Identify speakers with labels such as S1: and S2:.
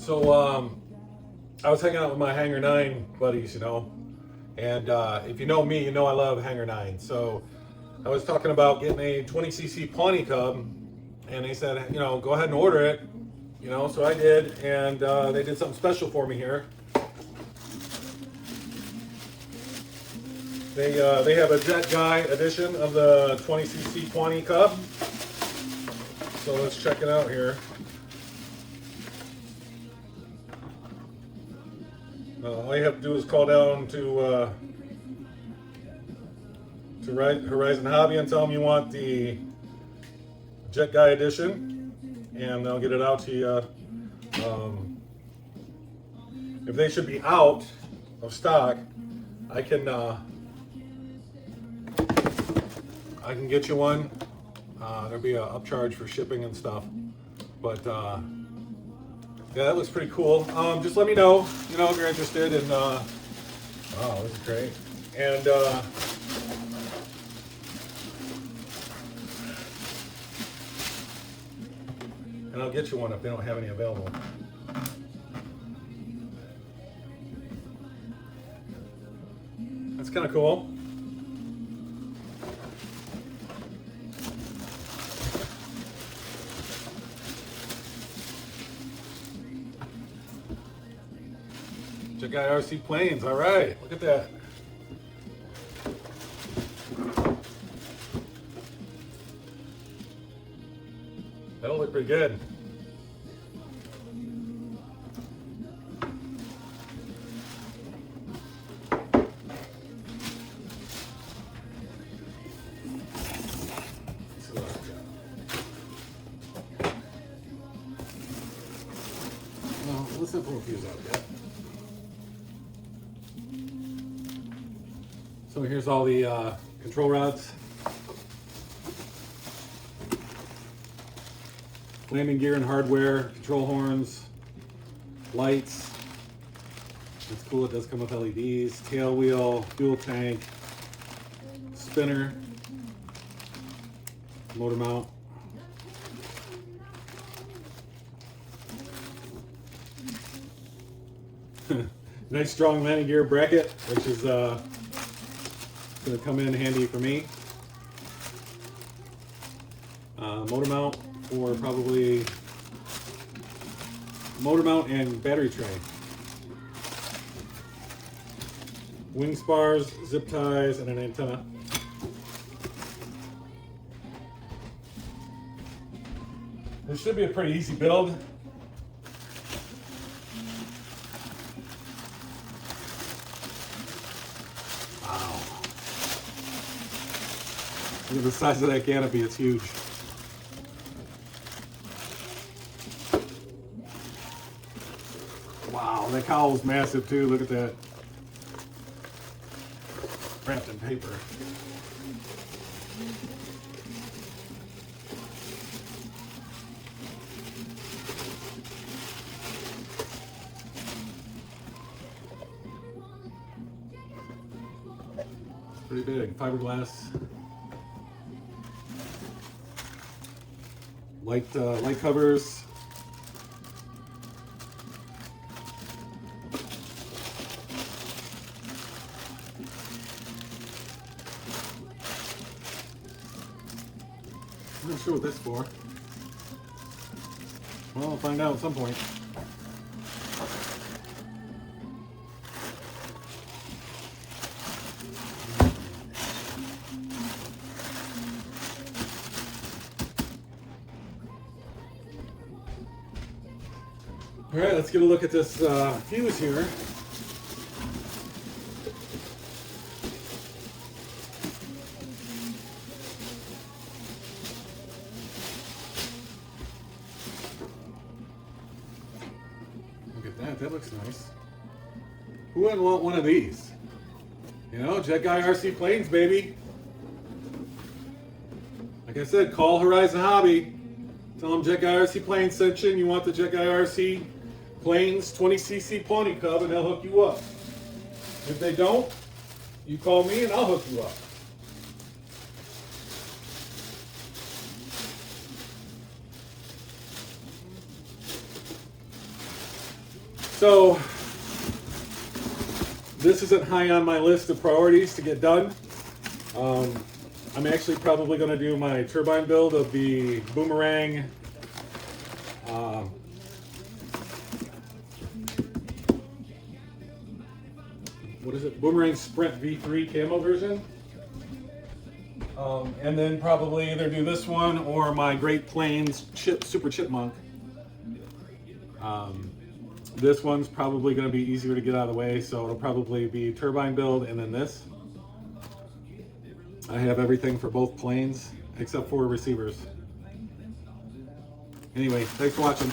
S1: So I was hanging out with my Hangar 9 buddies, you know, and if you know me, you know I love Hangar 9. So I was talking about getting a 20cc Pawnee Cub, and they said, you know, go ahead and order it, you know, so I did, and they did something special for me here. They have a Jet Guy edition of the 20cc Pawnee Cub. So let's check it out here. All you have to do is call down to Horizon Hobby and tell them you want the Jet Guy edition, and they'll get it out to you. If they should be out of stock, I can get you one. There'll be an upcharge for shipping and stuff, but yeah, that looks pretty cool. Just let me know, you know, if you're interested in. Wow, this is great. And I'll get you one if they don't have any available. That's kind of cool. Jet Guy RC planes, all right, look at that. That'll look pretty good. Let's see what I've got. Well, let's not pull a fuse out yet. So here's all the control rods, landing gear and hardware, control horns, lights. It's cool, it does come with LEDs, tail wheel, fuel tank, spinner, motor mount. Nice strong landing gear bracket, which is going to come in handy for me. Motor mount, or probably motor mount and battery tray. Wing spars, zip ties, and an antenna. This should be a pretty easy build. Look at the size of that canopy, it's huge. Wow, that cowl's massive too, look at that. Wrapped in paper. Pretty big, fiberglass. Light covers. I'm not sure what this is for. Well, I'll find out at some point. All right, let's get a look at this fuse here. Look at that, that looks nice. Who wouldn't want one of these? You know, Jet Guy RC planes, baby. Like I said, call Horizon Hobby. Tell them Jet Guy RC planes sent you and you want the Jet Guy RC planes 20cc Pawnee Cub, and they'll hook you up. If they don't, you call me and I'll hook you up. So this isn't high on my list of priorities to get done. I'm actually probably going to do my turbine build of the Boomerang what is it? Boomerang Sprint V3 camo version. And then probably either do this one or my Great Plains Super Chipmunk. This one's probably going to be easier to get out of the way, so it'll probably be turbine build and then this. I have everything for both planes except for receivers. Anyway, thanks for watching.